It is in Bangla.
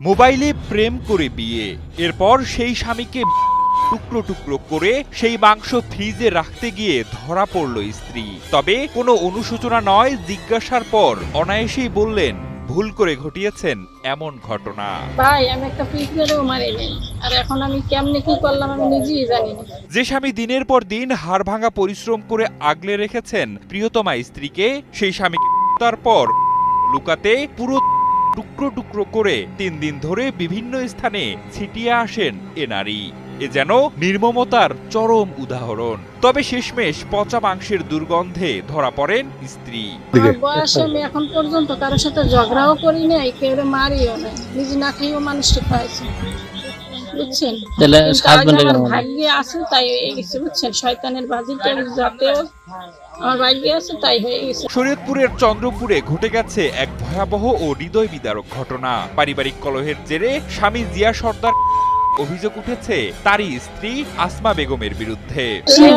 মোবাইলে প্রেম করে বিয়ে, এরপর সেই স্বামীকে টুকরো টুকরো করে সেই মাংস ফ্রিজে রাখতে গিয়ে ধরা পড়ল স্ত্রী। তবে কোনো অনুশোচনা নয়, জিজ্ঞাসার পর অনায়াসেই বললেন ভুল করে ঘটিয়েছেন এমন ঘটনা। ভাই আমি একটা ফ্রিজ মেরেও মারিনি, আর এখন আমি কেমনে কি করলাম আমি নিজেই জানি না। যে স্বামী দিনের পর দিন হাড়ভাঙা পরিশ্রম করে আগলে রেখেছেন প্রিয়তমা স্ত্রীকে, সেই স্বামীকে তারপর লুকাতে পুরো টুকরো টুকরো করে 3 দিন ধরে বিভিন্ন স্থানে ছিটিয়ে আসেন এ নারী। এ যেন নির্মমতার চরম উদাহরণ। তবে শেষমেশ পচা মাংসের দুর্গন্ধে ধরা পড়েন স্ত্রী। আমার বয়সে আমি এখন পর্যন্ত কারোর সাথে ঝগড়াও করি নাই, কেউ মারিও নাই, নিজে না খাইও মানুষকে খাওয়াইছি, বুঝছেন। কিন্তু আজ আমার ভাগ্যে আছে তাই হয়ে গেছে, বুঝছেন। শয়তানের বাজিটা যাতেও আমার ভাগ্যে আছে তাই হয়ে গেছে। শরীয়তপুরের চন্দ্রপুরে ঘটে গেছে এক ভয়াবহ ও হৃদয় বিদারক ঘটনা। পারিবারিক কলহের জেরে স্বামী জিয়া সর্দার অভিযোগ উঠেছে তারই স্ত্রী আসমা বেগমের বিরুদ্ধে। সে